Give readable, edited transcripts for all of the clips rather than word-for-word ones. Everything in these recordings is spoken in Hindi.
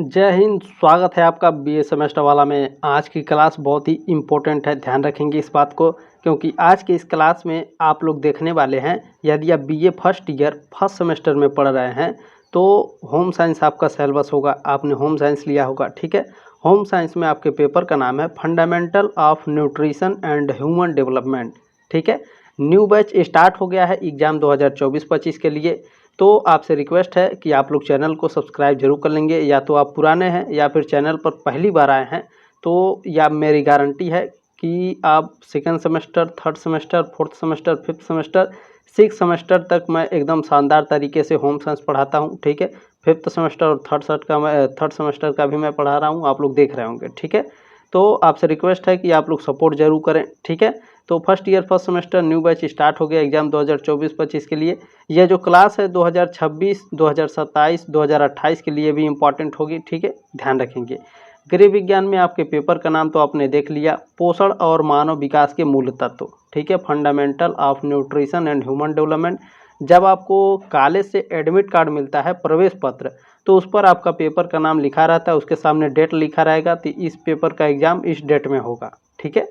जय हिंद। स्वागत है आपका बीए सेमेस्टर वाला में। आज की क्लास बहुत ही इम्पोर्टेंट है, ध्यान रखेंगे इस बात को, क्योंकि आज की इस क्लास में आप लोग देखने वाले हैं, यदि आप BA first year first semester में पढ़ रहे हैं तो होम साइंस आपका सिलेबस होगा। आपने होम साइंस लिया होगा, ठीक है। होम साइंस में आपके पेपर का नाम है fundamental of nutrition and human development, ठीक है। न्यू बैच स्टार्ट हो गया है एग्ज़ाम 2024-25 के लिए। तो आपसे रिक्वेस्ट है कि आप लोग चैनल को सब्सक्राइब जरूर कर लेंगे, या तो आप पुराने हैं या फिर चैनल पर पहली बार आए हैं, तो या मेरी गारंटी है कि आप second semester, third semester, fourth semester, fifth semester, six semester तक मैं एकदम शानदार तरीके से होम साइंस पढ़ाता हूं, ठीक है। फिफ्थ सेमेस्टर और थर्ड सेमेस्टर का भी मैं पढ़ा रहा हूं, आप लोग देख रहे होंगे, ठीक है। तो आपसे रिक्वेस्ट है कि आप लोग सपोर्ट जरूर करें, ठीक है। तो first year first semester new batch start हो गया एग्जाम 2024-25 के लिए। यह जो क्लास है 2026, 2027, 2028 के लिए भी इम्पॉर्टेंट होगी, ठीक है, ध्यान रखेंगे। गृह विज्ञान में आपके पेपर का नाम तो आपने देख लिया, पोषण और मानव विकास के मूल तत्व, ठीक है, fundamental of nutrition and human development. जब आपको कॉलेज से एडमिट कार्ड मिलता है, प्रवेश पत्र, तो उस पर आपका पेपर का नाम लिखा रहता है, उसके सामने डेट लिखा रहेगा, तो इस पेपर का एग्ज़ाम इस डेट में होगा, ठीक है।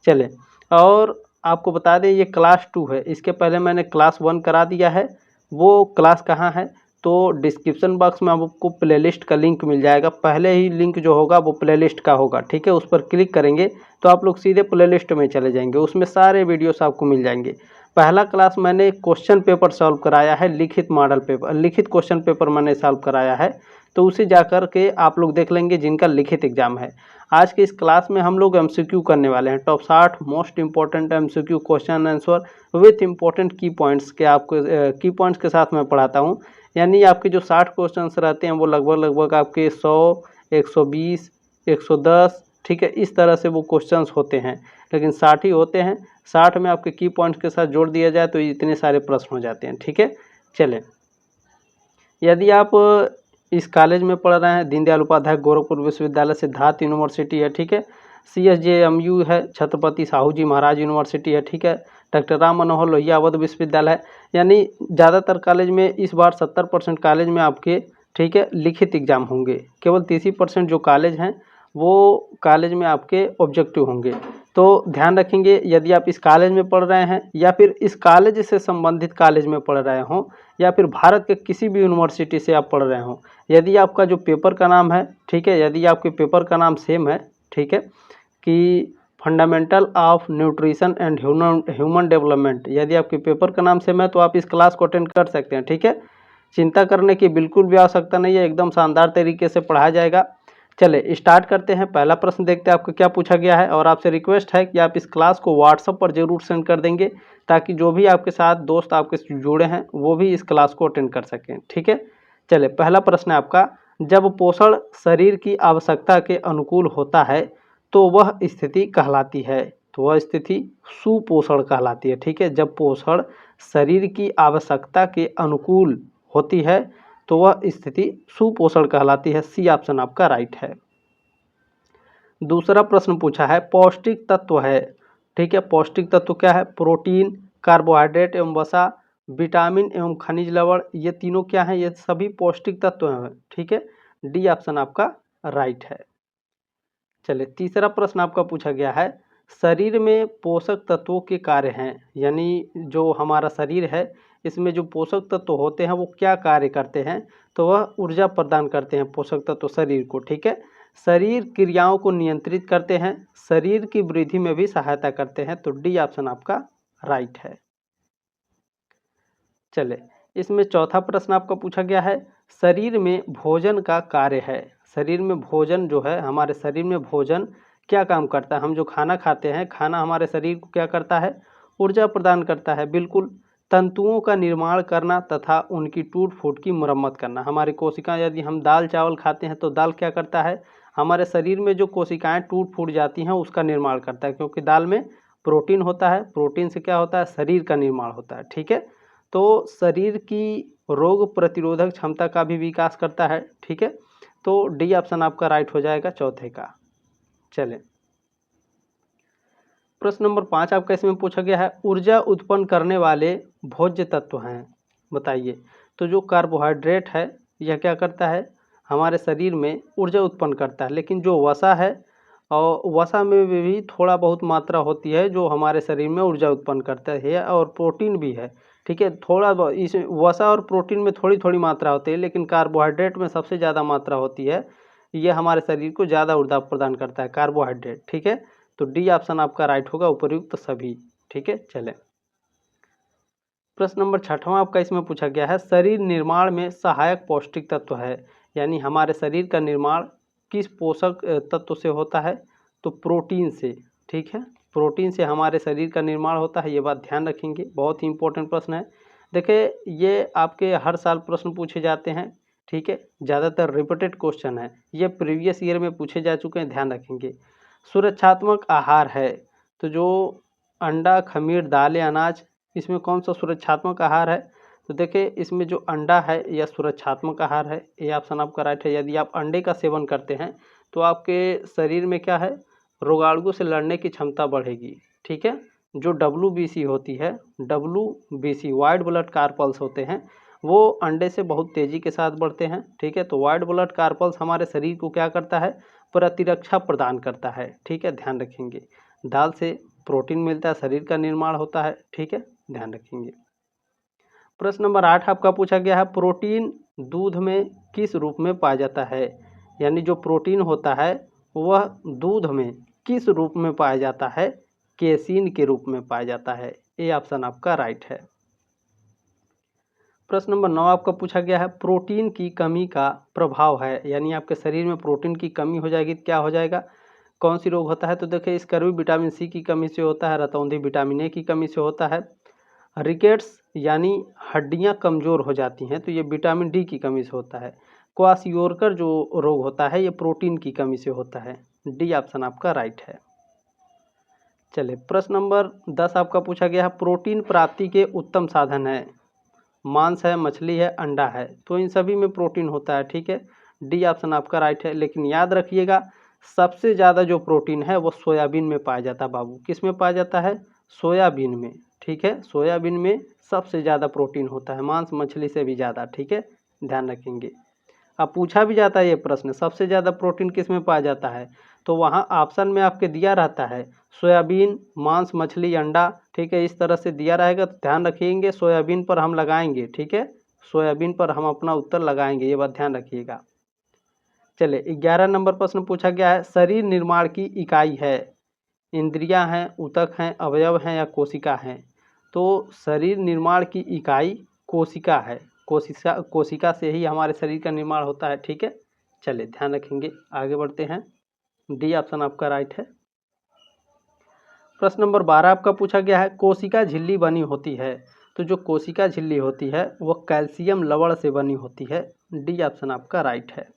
चले, और आपको बता दें ये क्लास 2 है, इसके पहले मैंने क्लास 1 करा दिया है। वो क्लास कहाँ है, तो डिस्क्रिप्शन बॉक्स में आपको प्लेलिस्ट का लिंक मिल जाएगा। पहले ही लिंक जो होगा वो प्लेलिस्ट का होगा, ठीक है। उस पर क्लिक करेंगे तो आप लोग सीधे प्लेलिस्ट में चले जाएंगे, उसमें सारे वीडियोस आपको मिल जाएंगे। पहला क्लास मैंने क्वेश्चन पेपर सॉल्व कराया है, लिखित मॉडल पेपर, लिखित क्वेश्चन पेपर मैंने सॉल्व कराया है, तो उसे जाकर के आप लोग देख लेंगे जिनका लिखित एग्जाम है। आज के इस क्लास में हम लोग एमसीक्यू करने वाले हैं, top 60 most important MCQ question answer with important की पॉइंट्स के आपको की पॉइंट्स के साथ मैं पढ़ाता हूं। यानी आपके जो 60 क्वेश्चंस रहते हैं वो लगभग आपके 100, 120, 110, ठीक है, इस तरह से वो क्वेश्चंस होते हैं, लेकिन 60 ही होते हैं। 60 में आपके की पॉइंट्स के साथ जोड़ दिया जाए तो इतने सारे प्रश्न हो जाते हैं, ठीक है। चलें, यदि आप इस कॉलेज में पढ़ रहे हैं, दीनदयाल उपाध्याय गोरखपुर विश्वविद्यालय सिद्धार्थ यूनिवर्सिटी है, ठीक है। CSJMU है, छत्रपति साहू जी महाराज यूनिवर्सिटी है, ठीक है। डॉक्टर राम मनोहर लोहिया अवध विश्वविद्यालय है। यानी ज़्यादातर कॉलेज में इस बार 70% कॉलेज में आपके, ठीक है, लिखित एग्जाम होंगे। केवल 30% जो कॉलेज हैं वो कॉलेज में आपके ऑब्जेक्टिव होंगे। तो ध्यान रखेंगे, यदि आप इस कॉलेज में पढ़ रहे हैं या फिर इस कॉलेज से संबंधित कॉलेज में पढ़ रहे हों, या फिर भारत के किसी भी यूनिवर्सिटी से आप पढ़ रहे हों, यदि आपका जो पेपर का नाम है, ठीक है, यदि आपके पेपर का नाम सेम है, ठीक है, कि fundamental of nutrition and human development, यदि आपके पेपर का नाम सेम है तो आप इस क्लास को अटेंड कर सकते हैं, ठीक है। चिंता करने की बिल्कुल भी आवश्यकता नहीं है, एकदम शानदार तरीके से पढ़ाया जाएगा। चले स्टार्ट करते हैं। पहला प्रश्न देखते हैं आपको क्या पूछा गया है, और आपसे रिक्वेस्ट है कि आप इस क्लास को व्हाट्सएप पर जरूर सेंड कर देंगे, ताकि जो भी आपके साथ दोस्त आपके जुड़े हैं वो भी इस क्लास को अटेंड कर सकें, ठीक है। चले, पहला प्रश्न है आपका, जब पोषण शरीर की आवश्यकता के अनुकूल होता है तो वह स्थिति कहलाती है, तो वह स्थिति सुपोषण कहलाती है, ठीक है। जब पोषण शरीर की आवश्यकता के अनुकूल होती है तो वह स्थिति सुपोषण कहलाती है। सी ऑप्शन आपका राइट है। दूसरा प्रश्न पूछा है, पौष्टिक तत्व है, ठीक है। पौष्टिक तत्व क्या है, प्रोटीन, कार्बोहाइड्रेट एवं वसा, विटामिन एवं खनिज लवण, ये तीनों क्या हैं, ये सभी पौष्टिक तत्व हैं, ठीक है। डी ऑप्शन आपका राइट है। चलिए, तीसरा प्रश्न आपका पूछा गया है, शरीर में पोषक तत्वों के कार्य हैं, यानी जो हमारा शरीर है इसमें जो पोषक तत्व होते हैं वो क्या कार्य करते हैं, तो वह ऊर्जा प्रदान करते हैं पोषक तत्व शरीर को, ठीक है। शरीर क्रियाओं को नियंत्रित करते हैं, शरीर की वृद्धि में भी सहायता करते हैं, तो डी ऑप्शन आपका राइट है। चले, इसमें चौथा प्रश्न आपका पूछा गया है, शरीर में भोजन का कार्य है। शरीर में भोजन जो है, हमारे शरीर में भोजन क्या काम करता है, हम जो खाना खाते हैं, खाना हमारे शरीर को क्या करता है, ऊर्जा प्रदान करता है, बिल्कुल। तंतुओं का निर्माण करना तथा उनकी टूट फूट की मरम्मत करना, हमारी कोशिकाएं, यदि हम दाल चावल खाते हैं तो दाल क्या करता है, हमारे शरीर में जो कोशिकाएं टूट फूट जाती हैं उसका निर्माण करता है, क्योंकि दाल में प्रोटीन होता है, प्रोटीन से क्या होता है, शरीर का निर्माण होता है, ठीक है। तो शरीर की रोग प्रतिरोधक क्षमता का भी विकास करता है, ठीक है। तो डी ऑप्शन आपका राइट हो जाएगा चौथे का। चलें, प्रश्न नंबर 5 आपका इसमें पूछा गया है, ऊर्जा उत्पन्न करने वाले भोज्य तत्व हैं, बताइए। तो जो कार्बोहाइड्रेट है यह क्या करता है, हमारे शरीर में ऊर्जा उत्पन्न करता है, लेकिन जो वसा है और वसा में भी थोड़ा बहुत मात्रा होती है जो हमारे शरीर में ऊर्जा उत्पन्न करता है, और प्रोटीन भी है। ठीक है, थोड़ा इस वसा और प्रोटीन में थोड़ी थोड़ी मात्रा होती है, लेकिन कार्बोहाइड्रेट में सबसे ज़्यादा मात्रा होती है। ये हमारे शरीर को ज़्यादा ऊर्जा प्रदान करता है, कार्बोहाइड्रेट। ठीक है, तो डी ऑप्शन आपका राइट होगा, उपर्युक्त सभी। ठीक है, चलें प्रश्न नंबर 6वां आपका इसमें पूछा गया है, शरीर निर्माण में सहायक पौष्टिक तत्व है। यानी हमारे शरीर का निर्माण किस पोषक तत्व से होता है? तो प्रोटीन से। ठीक है, प्रोटीन से हमारे शरीर का निर्माण होता है, ये बात ध्यान रखेंगे, बहुत ही इंपॉर्टेंट प्रश्न है। देखिए, ये आपके हर साल प्रश्न पूछे जाते हैं। ठीक है, ज़्यादातर रिपीटेड क्वेश्चन है, ये प्रीवियस ईयर में पूछे जा चुके हैं, ध्यान रखेंगे। सुरक्षात्मक आहार है, तो जो अंडा, खमीर, दालें, अनाज, इसमें कौन सा सुरक्षात्मक आहार है? तो देखिए, इसमें जो अंडा है यह सुरक्षात्मक आहार है, ये ऑप्शन आपका राइट है। यदि आप अंडे का सेवन करते हैं तो आपके शरीर में क्या है, रोगाणुओं से लड़ने की क्षमता बढ़ेगी। ठीक है, जो WBC होती है, WBC वाइट ब्लड कार्पल्स होते हैं, वो अंडे से बहुत तेज़ी के साथ बढ़ते हैं। ठीक है, तो वाइट ब्लड कार्पल्स हमारे शरीर को क्या करता है, प्रतिरक्षा प्रदान करता है। ठीक है, ध्यान रखेंगे। दाल से प्रोटीन मिलता है, शरीर का निर्माण होता है। ठीक है, ध्यान रखेंगे। प्रश्न नंबर 8 आपका पूछा गया है, प्रोटीन दूध में किस रूप में पाया जाता है? यानी जो प्रोटीन होता है वह दूध में किस रूप में पाया जाता है? केसीन के रूप में पाया जाता है, ये ऑप्शन आपका राइट है। प्रश्न नंबर 9 आपका पूछा गया है, प्रोटीन की कमी का प्रभाव है। यानी आपके शरीर में प्रोटीन की कमी हो जाएगी, क्या हो जाएगा, कौन सी रोग होता है? तो देखिए, स्कर्वी विटामिन सी की कमी से होता है, रतौंधी विटामिन ए की कमी से होता है, रिकेट्स यानी हड्डियां कमज़ोर हो जाती हैं तो ये विटामिन डी की कमी से होता है, क्वाशियोरकर जो रोग होता है ये प्रोटीन की कमी से होता है। डी ऑप्शन आपका राइट है। चलिए प्रश्न नंबर 10 आपका पूछा गया है, प्रोटीन प्राप्ति के उत्तम साधन है। मांस है, मछली है, अंडा है, तो इन सभी में प्रोटीन होता है। ठीक है, डी ऑप्शन आपका राइट है। लेकिन याद रखिएगा, सबसे ज़्यादा जो प्रोटीन है वो सोयाबीन में पाया जाता है बाबू। किस में पाया जाता है? सोयाबीन में। ठीक है, सोयाबीन में सबसे ज़्यादा प्रोटीन होता है, मांस मछली से भी ज़्यादा। ठीक है, ध्यान रखेंगे। अब पूछा भी जाता है ये प्रश्न, सबसे ज़्यादा प्रोटीन किस में पाया जाता है? तो वहाँ ऑप्शन में आपके दिया रहता है सोयाबीन, मांस, मछली, अंडा। ठीक है, इस तरह से दिया रहेगा, तो ध्यान रखिएगा, सोयाबीन पर हम लगाएंगे। ठीक है, सोयाबीन पर हम अपना उत्तर लगाएंगे, ये बात ध्यान रखिएगा। चलिए 11 नंबर प्रश्न पूछा गया है, शरीर निर्माण की इकाई है, इंद्रियां हैं, ऊतक हैं, अवयव हैं या कोशिका हैं? तो शरीर निर्माण की इकाई कोशिका है, कोशिका से ही हमारे शरीर का निर्माण होता है। ठीक है, चलिए ध्यान रखेंगे, आगे बढ़ते हैं। डी ऑप्शन आपका राइट है। प्रश्न नंबर 12 आपका पूछा गया है, कोशिका झिल्ली बनी होती है, तो जो कोशिका झिल्ली होती है वह कैल्शियम लवण से बनी होती है। डी ऑप्शन आपका राइट है।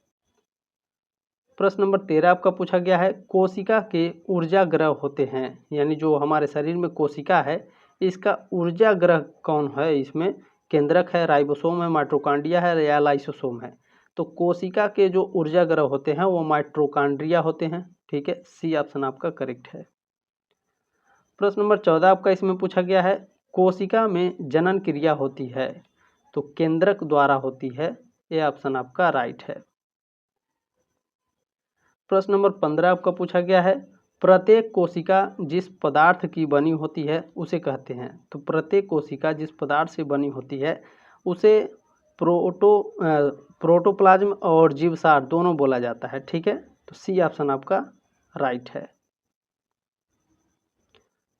प्रश्न नंबर 13 आपका पूछा गया है, कोशिका के ऊर्जा ग्रह होते हैं, यानी जो हमारे शरीर में कोशिका है इसका ऊर्जा ग्रह कौन है? इसमें केंद्रक है, राइबोसोम है, माइटोकॉन्ड्रिया है या लाइसोसोम है? तो कोशिका के जो ऊर्जा ग्रह होते हैं वो माइटोकॉन्ड्रिया होते हैं। ठीक है, सी ऑप्शन आपका करेक्ट है। प्रश्न नंबर 14 आपका इसमें पूछा गया है, कोशिका में जनन क्रिया होती है, तो केंद्रक द्वारा होती है, ये ऑप्शन आपका राइट है। प्रश्न नंबर 15 आपका पूछा गया है, प्रत्येक कोशिका जिस पदार्थ की बनी होती है उसे कहते हैं। तो प्रत्येक कोशिका जिस पदार्थ से बनी होती है उसे प्रोटोप्लाज्म और जीवसार दोनों बोला जाता है। ठीक है, तो सी ऑप्शन आपका राइट है।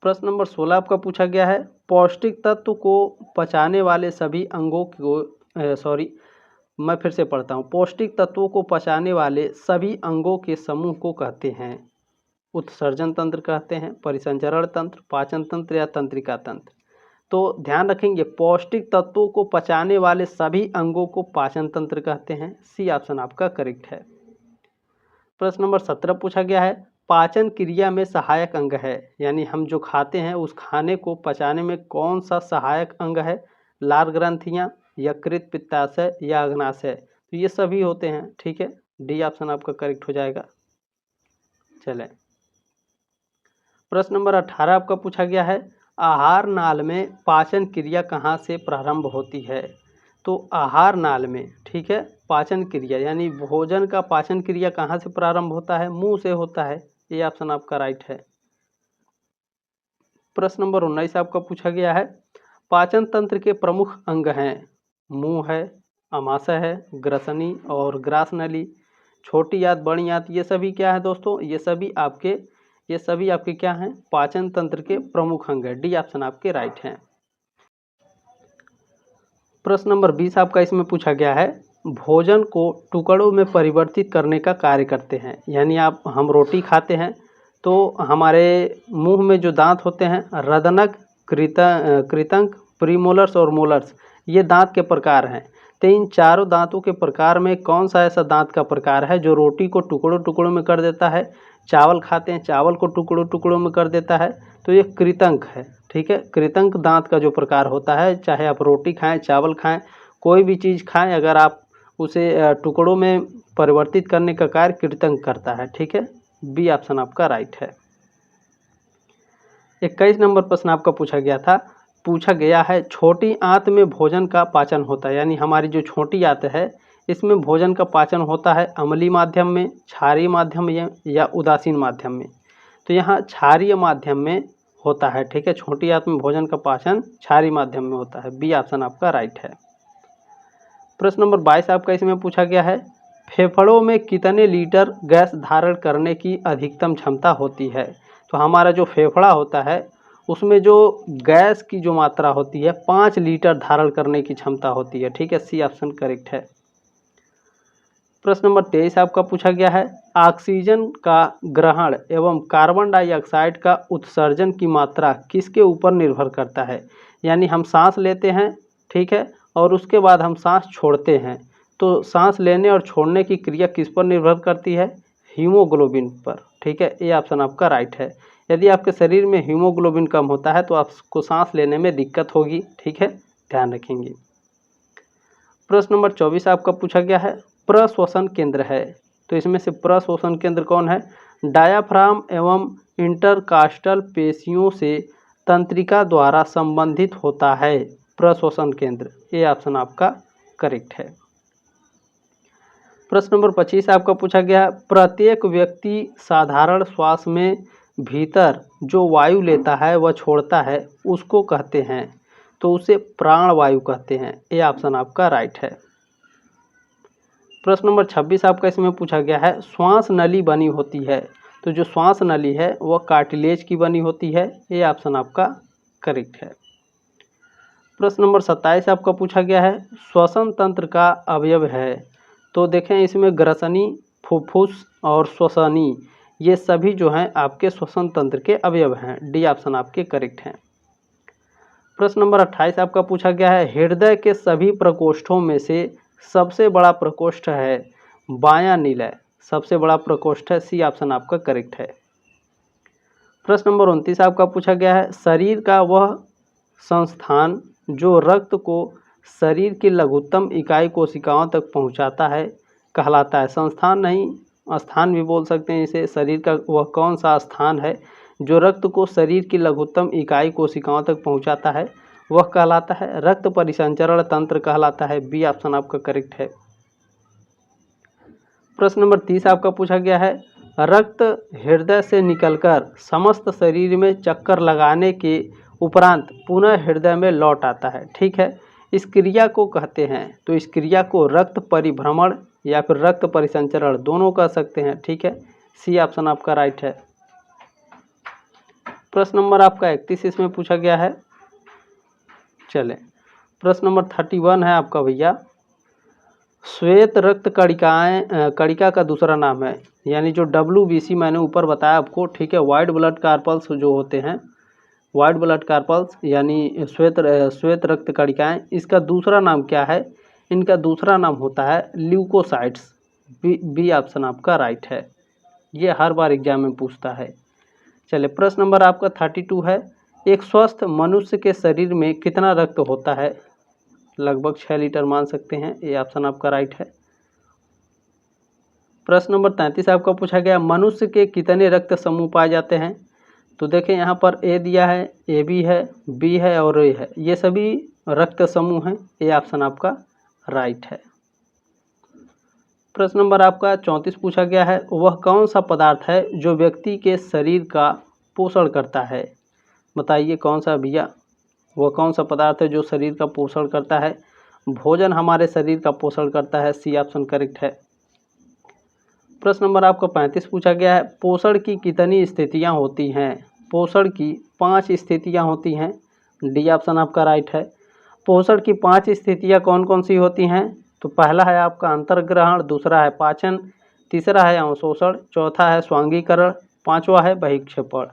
प्रश्न नंबर 16 आपका पूछा गया है, पौष्टिक तत्व को पचाने वाले सभी अंगों को मैं फिर से पढ़ता हूँ, पौष्टिक तत्वों को पचाने वाले सभी अंगों के समूह को कहते हैं। उत्सर्जन तंत्र कहते हैं, परिसंचरण तंत्र, पाचन तंत्र या तंत्रिका तंत्र। तो ध्यान रखेंगे, पौष्टिक तत्वों को पचाने वाले सभी अंगों को पाचन तंत्र कहते हैं। सी ऑप्शन आपका करेक्ट है। प्रश्न नंबर 17 पूछा गया है, पाचन क्रिया में सहायक अंग है, यानी हम जो खाते हैं उस खाने को पचाने में कौन सा सहायक अंग है? लार ग्रंथियां, यकृत, पित्ताशय या अग्नाशय? तो ये सभी होते हैं। ठीक है, डी ऑप्शन आपका करेक्ट हो जाएगा। चलें प्रश्न नंबर 18 आपका पूछा गया है, आहार नाल में पाचन क्रिया कहाँ से प्रारंभ होती है? तो आहार नाल में, ठीक है, पाचन क्रिया यानी भोजन का पाचन क्रिया कहाँ से प्रारंभ होता है? मुंह से होता है। ये ऑप्शन आपका राइट है। प्रश्न नंबर 19 आपका पूछा गया है, पाचन तंत्र के प्रमुख अंग हैं। मुंह है, अमाशय है, ग्रसनी और ग्रास नली। छोटी आंत, बड़ी आंत, ये सभी क्या है दोस्तों? ये सभी आपके क्या हैं? पाचन तंत्र के प्रमुख अंग है। डी ऑप्शन आपके राइट हैं। प्रश्न नंबर 20 आपका इसमें पूछा गया है, भोजन को टुकड़ों में परिवर्तित करने का कार्य करते हैं। यानी हम रोटी खाते हैं तो हमारे मुंह में जो दांत होते हैं, रदनक, कृतंक, प्रीमोलर्स और मोलर्स, ये दांत के प्रकार हैं। तो इन चारों दांतों के प्रकार में कौन सा ऐसा दांत का प्रकार है जो रोटी को टुकड़ों टुकड़ों में कर देता है? चावल खाते हैं, चावल को टुकड़ों टुकड़ों में कर देता है, तो ये कृतंक है। ठीक है, कृतंक दांत का जो प्रकार होता है, चाहे आप रोटी खाएं, चावल खाएं, कोई भी चीज़ खाएं, अगर आप उसे टुकड़ों में परिवर्तित करने का कार्य कृतंक करता है। ठीक है, बी ऑप्शन आपका राइट है। 21 नंबर प्रश्न आपका पूछा गया है, छोटी आंत में भोजन का पाचन होता है। यानी हमारी जो छोटी आंत है, इसमें भोजन का पाचन होता है अम्लीय माध्यम में, क्षारीय माध्यम में या उदासीन माध्यम में। तो यहाँ क्षारीय माध्यम में होता है। ठीक है, छोटी आंत में भोजन का पाचन क्षारीय माध्यम में होता है। बी ऑप्शन आपका राइट है। प्रश्न नंबर 22 आपका इसमें पूछा गया है, फेफड़ों में कितने लीटर गैस धारण करने की अधिकतम क्षमता होती है? तो हमारा जो फेफड़ा होता है, उसमें जो गैस की जो मात्रा होती है 5 लीटर धारण करने की क्षमता होती है। ठीक है, सी ऑप्शन करेक्ट है। प्रश्न नंबर 23 आपका पूछा गया है, ऑक्सीजन का ग्रहण एवं कार्बन डाइऑक्साइड का उत्सर्जन की मात्रा किसके ऊपर निर्भर करता है? यानी हम सांस लेते हैं, ठीक है, और उसके बाद हम सांस छोड़ते हैं, तो सांस लेने और छोड़ने की क्रिया किस पर निर्भर करती है? हीमोग्लोबिन पर। ठीक है, ये ऑप्शन आपका राइट है। यदि आपके शरीर में हीमोग्लोबिन कम होता है तो आपको सांस लेने में दिक्कत होगी। ठीक है, ध्यान रखेंगे। प्रश्न नंबर 24 आपका पूछा गया है, प्रश्वसन केंद्र है, तो इसमें से प्रश्वसन केंद्र कौन है? डायाफ्राम एवं इंटरकास्टल पेशियों से तंत्रिका द्वारा संबंधित होता है प्रश्वसन केंद्र। ये ऑप्शन आपका करेक्ट है। प्रश्न नंबर 25 आपका पूछा गया, प्रत्येक व्यक्ति साधारण श्वास में भीतर जो वायु लेता है वह छोड़ता है, उसको कहते हैं, तो उसे प्राण वायु कहते हैं। ये ऑप्शन आपका राइट है। प्रश्न नंबर 26 आपका इसमें पूछा गया है, श्वास नली बनी होती है, तो जो श्वास नली है वह कार्टिलेज की बनी होती है। ये ऑप्शन आपका करेक्ट है। प्रश्न नंबर 27 आपका पूछा गया है, श्वसन तंत्र का अवयव है, तो देखें इसमें ग्रसनी, फुफ्फुस और श्वसनी, ये सभी जो हैं आपके श्वसन तंत्र के अवयव हैं। डी ऑप्शन आपके करेक्ट हैं। प्रश्न नंबर 28 आपका पूछा गया है, हृदय के सभी प्रकोष्ठों में से सबसे बड़ा प्रकोष्ठ है बायां निलय, सबसे बड़ा प्रकोष्ठ है। सी ऑप्शन आपका करेक्ट है। प्रश्न नंबर 29 आपका पूछा गया है, शरीर का वह संस्थान जो रक्त को शरीर की लघुत्तम इकाई कोशिकाओं तक पहुंचाता है कहलाता है। संस्थान नहीं, स्थान भी बोल सकते हैं इसे। शरीर का वह कौन सा स्थान है जो रक्त को शरीर की लघुत्तम इकाई कोशिकाओं तक पहुंचाता है? वह कहलाता है रक्त परिसंचरण तंत्र कहलाता है। बी ऑप्शन आपका करेक्ट है। प्रश्न नंबर 30 आपका पूछा गया है, रक्त हृदय से निकलकर समस्त शरीर में चक्कर लगाने के उपरांत पुनः हृदय में लौट आता है। ठीक है, इस क्रिया को कहते हैं, तो इस क्रिया को रक्त परिभ्रमण या फिर रक्त परिसंचरण दोनों कह सकते हैं। ठीक है, सी ऑप्शन आपका राइट है। प्रश्न नंबर आपका 31 इसमें पूछा गया है। चले, प्रश्न नंबर 31 है आपका भैया, श्वेत रक्त कणिका का दूसरा नाम है, यानी जो WBC मैंने ऊपर बताया आपको। ठीक है, वाइट ब्लड कार्पल्स जो होते हैं, वाइट ब्लड कार्पल्स यानी श्वेत रक्त कणिकाएं, इसका दूसरा नाम क्या है? इनका दूसरा नाम होता है ल्यूकोसाइट्स। बी ऑप्शन आपका राइट है। ये हर बार एग्जाम में पूछता है। चलिए, प्रश्न नंबर आपका 32 है, एक स्वस्थ मनुष्य के शरीर में कितना रक्त होता है? लगभग 6 लीटर मान सकते हैं। ये ऑप्शन आपका राइट है। प्रश्न नंबर 33 आपका पूछा गया, मनुष्य के कितने रक्त समूह पाए जाते हैं? तो देखें यहाँ पर ए दिया है, AB है, B है और ए है, ये सभी रक्त समूह हैं। ये ऑप्शन आपका राइट है। प्रश्न नंबर आपका 34 पूछा गया है, वह कौन सा पदार्थ है जो व्यक्ति के शरीर का पोषण करता है? बताइए कौन सा भैया, वह कौन सा पदार्थ है जो शरीर का पोषण करता है? भोजन हमारे शरीर का पोषण करता है, सी ऑप्शन करेक्ट है। प्रश्न नंबर आपका 35 पूछा गया है, पोषण की कितनी स्थितियां होती हैं? पोषण की 5 स्थितियां होती हैं, डी ऑप्शन आपका राइट है। पोषण की 5 स्थितियां कौन कौन सी होती हैं? तो पहला है आपका अंतर्ग्रहण, दूसरा है पाचन, तीसरा है अवशोषण, चौथा है स्वांगीकरण, पांचवा है बहिक्षेपण।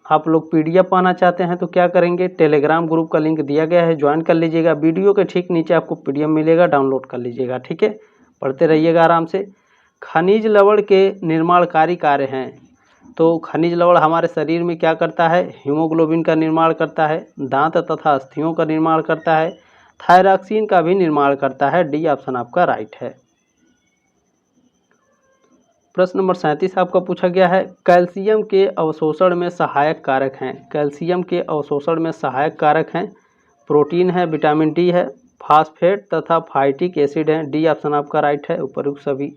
आप लोग पीडीएफ पाना चाहते हैं तो क्या करेंगे, टेलीग्राम ग्रुप का लिंक दिया गया है, ज्वाइन कर लीजिएगा। वीडियो के ठीक नीचे आपको पीडीएफ मिलेगा, डाउनलोड कर लीजिएगा, ठीक है। पढ़ते रहिएगा आराम से। खनिज लवण के निर्माणकारी कार्य हैं, तो खनिज लवण हमारे शरीर में क्या करता है? हीमोग्लोबिन का निर्माण करता है, दांत तथा अस्थियों का निर्माण करता है, थायरॉक्सिन का भी निर्माण करता है, डी ऑप्शन आपका राइट है। प्रश्न नंबर 37 आपका पूछा गया है, कैल्शियम के अवशोषण में सहायक कारक हैं। कैल्शियम के अवशोषण में सहायक कारक हैं, प्रोटीन है, विटामिन डी है, फास्फेट तथा फाइटिक एसिड है, डी ऑप्शन आपका राइट है, उपयुक्त सभी।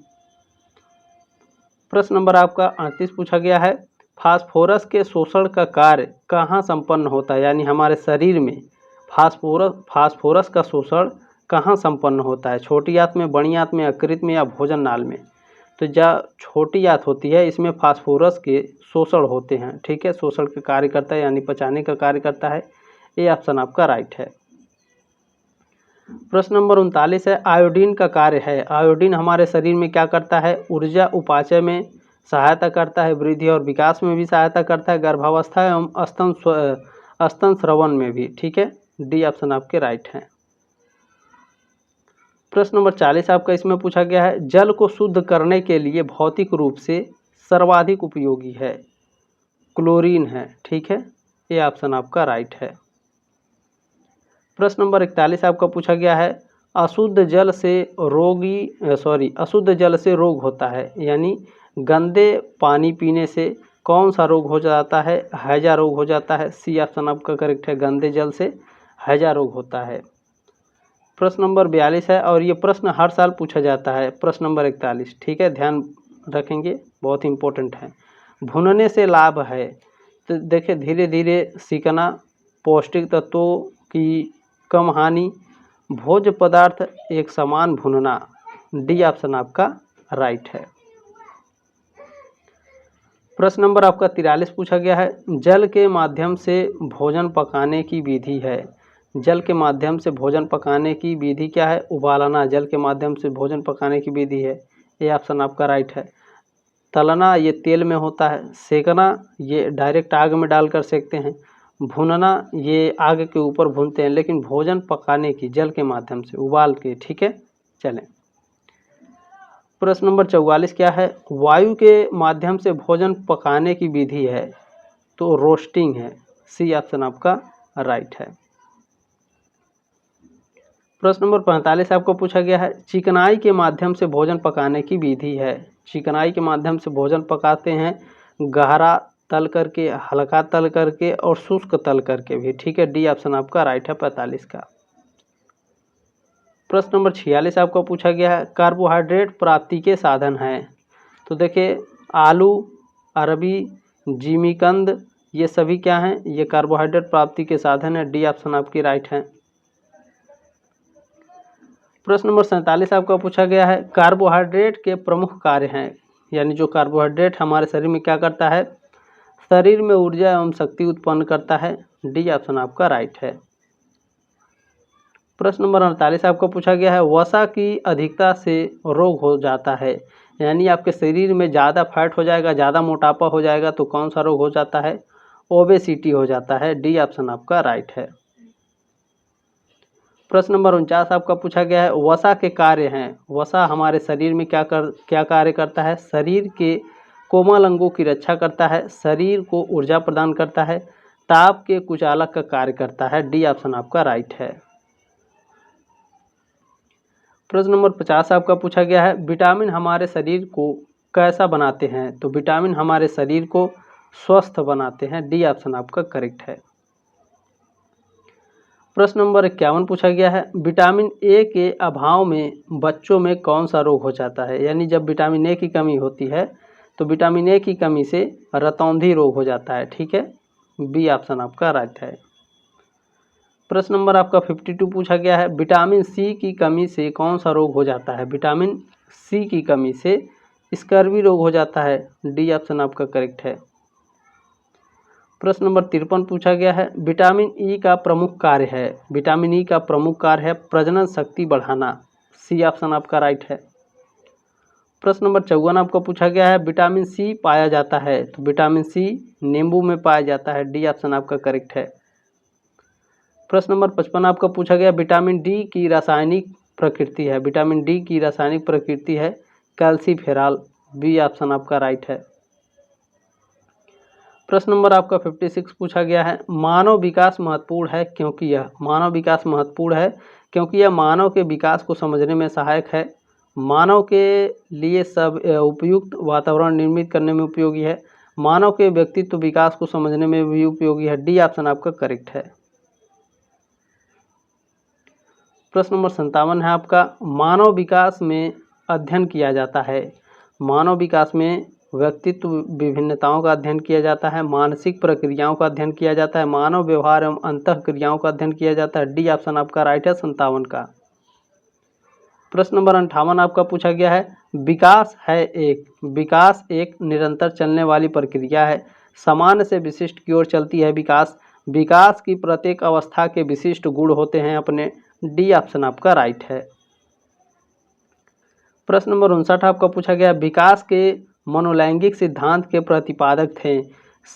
प्रश्न नंबर आपका 38 पूछा गया है, फास्फोरस के शोषण का कार्य कहाँ संपन्न होता है? यानी हमारे शरीर में फास्फोरस का शोषण कहाँ संपन्न होता है? छोटी आंत में, बड़ी आंत में, यकृत में या भोजन नाल में? तो जहाँ छोटी आंत होती है इसमें फास्फोरस के शोषण होते हैं, ठीक है, शोषण का कार्य करता है यानी पचाने का कार्य करता है, ये ऑप्शन आपका राइट है। प्रश्न नंबर 39 है, आयोडीन का कार्य है। आयोडीन हमारे शरीर में क्या करता है? ऊर्जा उपाचय में सहायता करता है, वृद्धि और विकास में भी सहायता करता है, गर्भावस्था एवं स्तन स्रवण में भी, ठीक है, डी ऑप्शन आपके राइट हैं। प्रश्न नंबर 40 आपका इसमें पूछा गया है, जल को शुद्ध करने के लिए भौतिक रूप से सर्वाधिक उपयोगी है, क्लोरीन है, ठीक है, ये ऑप्शन आपका राइट है। प्रश्न नंबर 41 आपका पूछा गया है, अशुद्ध जल से रोग होता है, यानी गंदे पानी पीने से कौन सा रोग हो जाता है? हैजा रोग हो जाता है, सी ऑप्शन आपका करेक्ट है, गंदे जल से हैजा रोग होता है। प्रश्न नंबर 42 है और ये प्रश्न हर साल पूछा जाता है, प्रश्न नंबर 41, ठीक है, ध्यान रखेंगे, बहुत इंपॉर्टेंट है। भुनने से लाभ है, तो देखिए धीरे धीरे सीखना, पौष्टिक तत्वों की कम हानि, भोज्य पदार्थ एक समान भुनना, डी ऑप्शन आपका राइट है। प्रश्न नंबर आपका 43 पूछा गया है, जल के माध्यम से भोजन पकाने की विधि है। जल के माध्यम से भोजन पकाने की विधि क्या है? उबालना जल के माध्यम से भोजन पकाने की विधि है, ये ऑप्शन आपका राइट है। तलना ये तेल में होता है, सेकना ये डायरेक्ट आग में डालकर सेकते हैं, भूनना ये आग के ऊपर भूनते हैं, लेकिन भोजन पकाने की जल के माध्यम से उबाल के, ठीक है। चलें, प्रश्न नंबर 44 क्या है? वायु के माध्यम से भोजन पकाने की विधि है, तो रोस्टिंग है, सी ऑप्शन आपका राइट है। प्रश्न नंबर 45 आपको पूछा गया है, चिकनाई के माध्यम से भोजन पकाने की विधि है। चिकनाई के माध्यम से भोजन पकाते हैं, गहरा तल करके, हल्का तल करके और शुष्क तल करके भी, ठीक है, डी ऑप्शन आपका राइट है 45 का। प्रश्न नंबर 46 आपको पूछा गया है, कार्बोहाइड्रेट प्राप्ति के साधन हैं, तो देखिए आलू, अरबी, जिमीकंद ये सभी क्या हैं? ये कार्बोहाइड्रेट प्राप्ति के साधन है, डी ऑप्शन आपकी राइट है। प्रश्न नंबर 47 आपका पूछा गया है, कार्बोहाइड्रेट के प्रमुख कार्य हैं, यानी जो कार्बोहाइड्रेट हमारे शरीर में क्या करता है? शरीर में ऊर्जा एवं शक्ति उत्पन्न करता है, डी ऑप्शन आपका राइट है। प्रश्न नंबर 48 आपको पूछा गया है, वसा की अधिकता से रोग हो जाता है, यानी आपके शरीर में ज़्यादा फैट हो जाएगा, ज़्यादा मोटापा हो जाएगा तो कौन सा रोग हो जाता है? ओबेसिटी हो जाता है, डी ऑप्शन आपका राइट है। प्रश्न नंबर 49 आपका पूछा गया है, वसा के कार्य हैं। वसा हमारे शरीर में क्या कार्य करता है? शरीर के कोमल अंगों की रक्षा करता है, शरीर को ऊर्जा प्रदान करता है, ताप के कुचालक का कार्य करता है, डी ऑप्शन आपका राइट है। प्रश्न नंबर 50 आपका पूछा गया है, विटामिन हमारे शरीर को कैसा बनाते हैं? तो विटामिन हमारे शरीर को स्वस्थ बनाते हैं, डी ऑप्शन आपका करेक्ट है। प्रश्न नंबर 51 पूछा गया है, विटामिन ए के अभाव में बच्चों में कौन सा रोग हो जाता है। यानी जब विटामिन ए की कमी होती है तो विटामिन ए की कमी से रतौंधी रोग हो जाता है। ठीक है, बी ऑप्शन आपका राइट है। प्रश्न नंबर आपका 52 पूछा गया है, विटामिन सी की कमी से कौन सा रोग हो जाता है। विटामिन सी की कमी से स्कर्वी रोग हो जाता है। डी ऑप्शन आपका करेक्ट है। प्रश्न नंबर 53 पूछा गया है, विटामिन ई का प्रमुख कार्य है। विटामिन ई का प्रमुख कार्य है प्रजनन शक्ति बढ़ाना। सी ऑप्शन आपका राइट है। प्रश्न नंबर 54 आपको पूछा गया है, विटामिन सी पाया जाता है। तो विटामिन सी नींबू में पाया जाता है। डी ऑप्शन आपका करेक्ट है। प्रश्न नंबर 55 आपका पूछा गया, विटामिन डी की रासायनिक प्रकृति है। विटामिन डी की रासायनिक प्रकृति है कैल्सीफेरॉल। बी ऑप्शन आपका राइट है। प्रश्न नंबर आपका 56 पूछा गया है, मानव विकास महत्वपूर्ण है क्योंकि यह। मानव विकास महत्वपूर्ण है क्योंकि यह मानव के विकास को समझने में सहायक है, मानव के लिए सब उपयुक्त वातावरण निर्मित करने में उपयोगी है, मानव के व्यक्तित्व विकास को समझने में भी उपयोगी है। डी ऑप्शन आपका करेक्ट है। प्रश्न नंबर 57 है आपका, मानव विकास में अध्ययन किया जाता है। मानव विकास में व्यक्तित्व विभिन्नताओं का अध्ययन किया जाता है, मानसिक प्रक्रियाओं का अध्ययन किया जाता है, मानव व्यवहार एवं अंतः क्रियाओं का अध्ययन किया जाता है। डी ऑप्शन आपका राइट है 57 का। प्रश्न नंबर 58 आपका पूछा गया है, विकास एक निरंतर चलने वाली प्रक्रिया है, सामान्य से विशिष्ट की ओर चलती है। विकास की प्रत्येक अवस्था के विशिष्ट गुण होते हैं अपने। डी ऑप्शन आपका राइट है। प्रश्न नंबर 59 आपका पूछा गया, विकास के मनोलैंगिक सिद्धांत के प्रतिपादक थे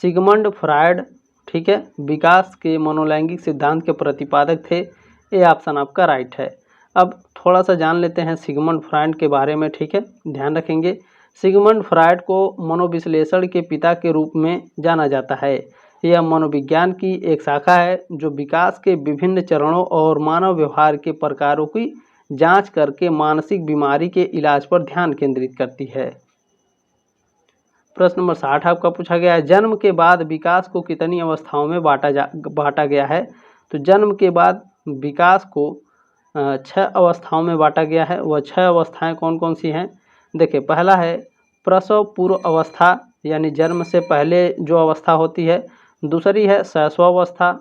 सिगमंड फ्रायड। ठीक है, विकास के मनोलैंगिक सिद्धांत के प्रतिपादक थे। ए ऑप्शन आपका राइट है। अब थोड़ा सा जान लेते हैं सिगमंड फ्रायड के बारे में। ठीक है, ध्यान रखेंगे, सिगमंड फ्रायड को मनोविश्लेषण के पिता के रूप में जाना जाता है। यह मनोविज्ञान की एक शाखा है जो विकास के विभिन्न चरणों और मानव व्यवहार के प्रकारों की जांच करके मानसिक बीमारी के इलाज पर ध्यान केंद्रित करती है। प्रश्न नंबर 60 आपका पूछा गया है, जन्म के बाद विकास को कितनी अवस्थाओं में बांटा गया है। तो जन्म के बाद विकास को 6 अवस्थाओं में बांटा गया है। वह 6 अवस्थाएं कौन कौन सी हैं। देखिए, पहला है प्रसव पूर्व अवस्था, यानी जन्म से पहले जो अवस्था होती है। दूसरी है शैशवावस्था,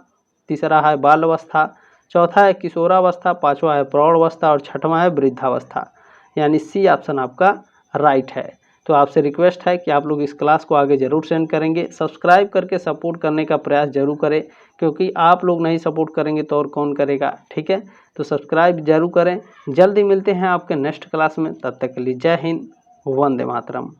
तीसरा है बाल अवस्था, चौथा है किशोरावस्था, पांचवा है प्रौढ़ावस्था और छठवां है वृद्धावस्था। यानी सी ऑप्शन आपका राइट है। तो आपसे रिक्वेस्ट है कि आप लोग इस क्लास को आगे ज़रूर सेंड करेंगे, सब्सक्राइब करके सपोर्ट करने का प्रयास जरूर करें, क्योंकि आप लोग नहीं सपोर्ट करेंगे तो और कौन करेगा। ठीक है, तो सब्सक्राइब जरूर करें। जल्दी मिलते हैं आपके नेक्स्ट क्लास में, तब तक के लिए जय हिंद, वंदे मातरम।